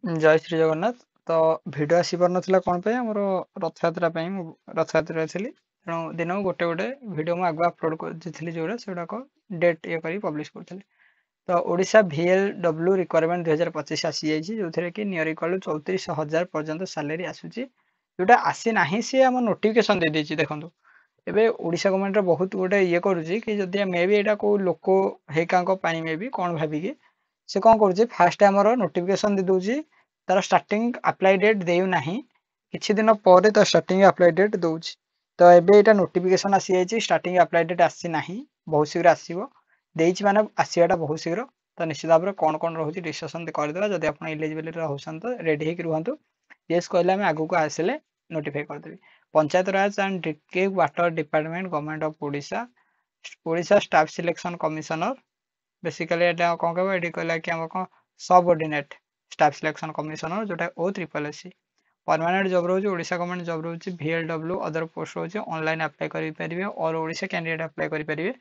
ଜୟ ଶ୍ରୀ ଜଗନ୍ନାଥ। ତ ଭିଡ଼ିଓ ଆସିପାରୁନଥିଲା କ'ଣ ପାଇଁ ଆମର ରଥଯାତ୍ରା ପାଇଁ ମୁଁ ରଥଯାତ୍ରାରେ ଥିଲି। ତେଣୁ ଦିନକୁ ଗୋଟେ ଗୋଟେ ଭିଡ଼ିଓ ମୁଁ ଆଗୁଆ ଅପଲୋଡ଼ କରିଦେଇଥିଲି ଯେଉଁଗୁଡ଼ା ସେଗୁଡ଼ାକ ଡେଟ୍ ଇଏ କରି ପବ୍ଲିଶ କରୁଥିଲି। ତ ଓଡ଼ିଶା VLW ରିକ୍ୱାରମେଣ୍ଟ 2025 ଆସିଯାଇଛି, ଯେଉଁଥିରେ କି ନିୟର ଇକ୍ୱାଲ୍ 34,000 ପର୍ଯ୍ୟନ୍ତ ସାଲେରୀ ଆସୁଛି। ଯେଉଁଟା ଆସିନାହିଁ ସିଏ ଆମ ନୋଟିଫିକେସନ୍ ଦେଇଦେଇଛି। ଦେଖନ୍ତୁ ଏବେ ଓଡ଼ିଶା ଗଭର୍ଣ୍ଣମେଣ୍ଟର ବହୁତ ଗୋଟେ ଇଏ କରୁଛି କି ଯଦି ମେ ବି ଏଇଟା କେଉଁ ଲୋକ ହେଇକାଙ୍କ ପାଇଁ ମେ ବି କ'ଣ ଭାବିକି ସେ କ'ଣ କରୁଛି, ଫାଷ୍ଟ ଆମର ନୋଟିଫିକେସନ୍ ଦେଇଦେଉଛି, ତାର ଷ୍ଟାର୍ଟିଂ ଆପ୍ଲାଏ ଡେଟ୍ ଦେଉନାହିଁ, କିଛି ଦିନ ପରେ ତାର ଷ୍ଟାର୍ଟିଂ ଆପ୍ଲାଏ ଡେଟ୍ ଦେଉଛି। ତ ଏବେ ଏଇଟା ନୋଟିଫିକେସନ୍ ଆସିଯାଇଛି, ଷ୍ଟାର୍ଟିଂ ଆପ୍ଲାଏ ଡେଟ୍ ଆସିନାହିଁ, ବହୁତ ଶୀଘ୍ର ଆସିବ। ଦେଇଛି ମାନେ ଆସିବାଟା ବହୁତ ଶୀଘ୍ର। ତ ନିଶ୍ଚିତ ଭାବରେ କ'ଣ କ'ଣ ରହୁଛି ଡିସ୍କସନ୍ କରିଦେବା। ଯଦି ଆପଣ ଇଲିଜିବିଲିଟି ରହୁଛନ୍ତି ତ ରେଡ଼ି ହେଇକି ରୁହନ୍ତୁ। ୟେସ୍ କହିଲେ ଆମେ ଆଗକୁ ଆସିଲେ ନୋଟିଫାଇ କରିଦେବି। Panchayat Raj and drinking water department government of Odisha, Odisha staff selection commissioner. Basically ଏଇଟା କ'ଣ କହିବ, ଏଠି କହିଲା କି ଆମର କ'ଣ ସବଅର୍ଡିନେଟ୍ ଷ୍ଟାଫ୍ ସିଲେକ୍ସନ୍ କମିଶନର, ଯେଉଁଟା OSSC। परमानेंट जॉब रोज ओडिशा गवर्नमेंट जॉब रोज VLW अदर पोस्ट रोज ऑनलाइन अप्लाई करि परिबे और ओडिशा कैंडिडेट अप्लाई करि परिबे।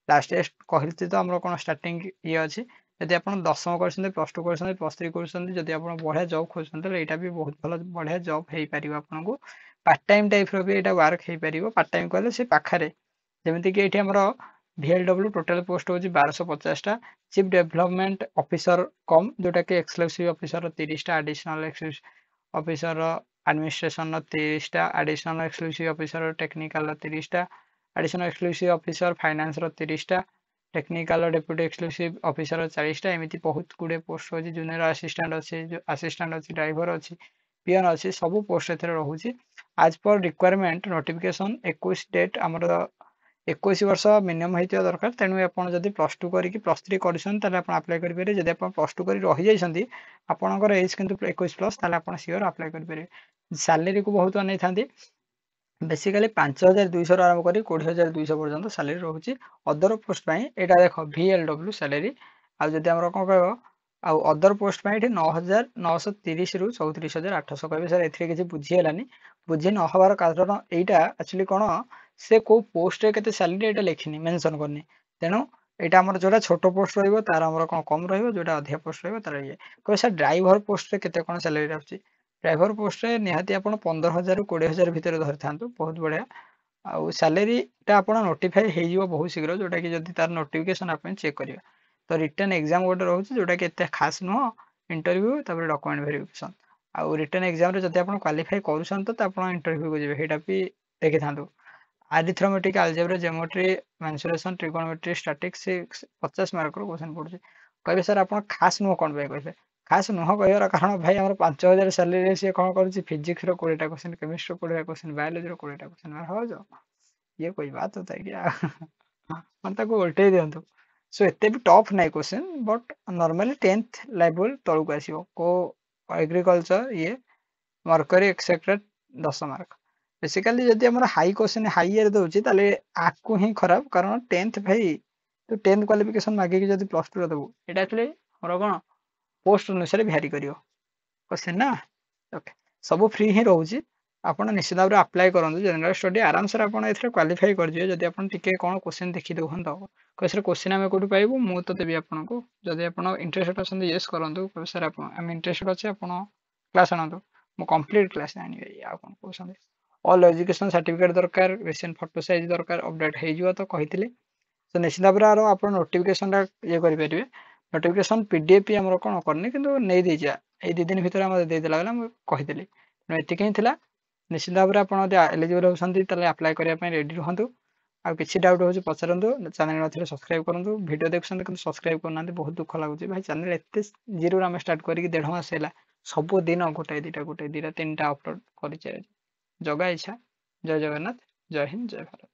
लास्ट टेस्ट कहलती तो हमरो कोन स्टार्टिंग ये अछि, यदि आपण 10वीं करछन प्लस 2 करछन प्लस 3 करछन, जदि आपण बढ़िया जॉब खोजछन तो एटा भी बहुत भलो बढ़िया जॉब हेई परिबो। आपन को पार्ट टाइम टाइप रो भी एटा वर्क हेई परिबो। पार्ट टाइम कहले से पाखरे जेमिति कि एठी हमरो VLW टोटल पोस्ट होची 1250 टा। चीफ डेवलपमेंट ऑफिसर कम जोटा कि एक्सक्लूसिव ऑफिसर 30 टा, एडिशनल एक्सक्लूसिव ऑफिसर एडमिनिस्ट्रेशन 30 टा, एडिशनल एक्सक्लूसिव ऑफिसर टेक्निकल 30 टा, एडिशनल एक्सक्लूसिव ऑफिसर फाइनेंस 30 टा, टेक्निकल डेप्यूटी एक्सक्लूसिव ऑफिसर 40 टा। एमिति बहुत गुडे पोस्ट होची। जूनियर असिस्टेंट अछि, असिस्टेंट अछि, ड्राइवर अछि, पियन अछि, सब पोस्ट एथरे रहूची। आज पर रिक्वायरमेंट नोटिफिकेशन 21 डेट हमर 21 वर्ष मिनिमम होइतिया दरकार। तेणु आपण जदि प्लस 2 करिकि प्लस 3 करछन ताले आपण अप्लाई करि परिबे। जदि आपण प्लस 2 करि रहि जाइछन्ती आपणकर एज किंतु 21 प्लस ताले आपण सियोर अप्लाई करि परिबे। सैलरी को बहुत अनै थांती। बेसिकली 5200 ରୁ आरंभ करी 20200 पर्यंत सैलरी रहूची। अदर पोस्ट पई एटा देखो VLW सैलरी आ जदि हमर कोन कहबो आ अदर पोस्ट पई एठी 9930 ରୁ 34800 कहबे। सर एथरे किछि बुझी हेलानी, बुझी न हबार कारण एटा एक्चुअली कोन से को पोस्ट रे केते सैलरी एटा लिखिनी मेंशन करनी। तेनु एटा हमर जोटा छोट पोस्ट रहइबो तार हमर कोन कम रहइबो, जोटा अधिक पोस्ट रहइबो तार ये कहबे। सर ड्राइवर पोस्ट रे केते कोन सैलरी रहउची? ड्राइवर पोस्ट रे निहाती आपण 15000 ରୁ 20000 भितर धरि थांतु, बहुत बढ़िया। आ सैलरी ता आपण नोटिफाई हे जिवो बहुत शीघ्र, जोटा कि जदि तार नोटिफिकेशन आपण चेक करिया। तो रिटन एग्जाम गोटे रहउची जोटा कि एते खास नुह, इंटरव्यू तापर डॉक्यूमेंट वेरिफिकेशन। आ रिटन एग्जाम रे जदि आपण क्वालीफाई करूछन तो आपण इंटरव्यू को जेबे, हेटा भी देखि थांतु। Arithmetic algebra geometry mensuration trigonometry statistics 50 mark रो क्वेश्चन पड़ुଛି। कहबे सर आपण खास नुह कोन भाई कहले? खास नुह कहबार कारण भाई हमर 5000 सैलरी रे से कोन करूची, फिजिक्स रो 20 टा क्वेश्चन, केमिस्ट्री रो 20 टा क्वेश्चन, बायोलॉजी रो 20 टा क्वेश्चन हो जो ये कोई बात होता है क्या? मन ताको उल्टे दियंतु। सो एते भी टफ नाही question, but normally 10th level तळु आसीबो को एग्रीकल्चर ये मरकरी एक्सेप्टेड 10 मार्क। बेसिकली जदि हमर हाई क्वेश्चन हाई ईयर दउची ताले आकु ही खराब, कारण 10th भाई तो 10th क्वालिफिकेशन मागे कि जदि प्लस 2 रे दबु एटा एक्चुअली हमर कोन पोस्ट अनुसार भ्यारी करियो क्वेश्चन ना। ओके सब फ्री ही रहउची, आपण निश्चित भाव अप्लाई करंतु। जनरल स्टडी आराम से आपण एथरे क्वालिफाई कर जियो जदि आपण टिके कोन क्वेश्चन देखि दउहन त। क्वेश्चन क्वेश्चन हम कोठु पाइबो मु तो देबी आपण को। जदि आपण इंटरेस्टेड अछन यस करंतु, सर आपण हम इंटरेस्टेड अछि आपण क्लास आनंतु, मु कंप्लीट क्लास आनिबे। या कोन क्वेश्चन ऑल एजुकेशन सर्टिफिकेट दरकार, रिसेंट फोटो साइज दरकार, अपडेट हे जिवो तो कहितले। तो निश्चित भाव आरो आपण नोटिफिकेशन रा ये करि परिबे। नोटिफिकेशन पीडीएफ हमरो कोन करनी किंतु नै दै जा ए 2 दिन भितर हम दे देला गला, मु कहितले एतिक ही थिला। निश्चित भाव आपण यदि एलिजिबल होसंती ताले अप्लाई करिया पय रेडी रहंतु। आ किछि डाउट होछि पचरंतु, चैनल नथिले सब्सक्राइब करंतु। वीडियो देखछन किंतु सब्सक्राइब करनांती, बहुत दुख लागुची भाई। चैनल एते जीरो रे हम स्टार्ट करी कि 1.5 मास हैला, सब दिन गोटे दिटा 3टा अपलोड करि छै। जगा इच्छा। जय जगन्नाथ, जय हिंद, जय भारत।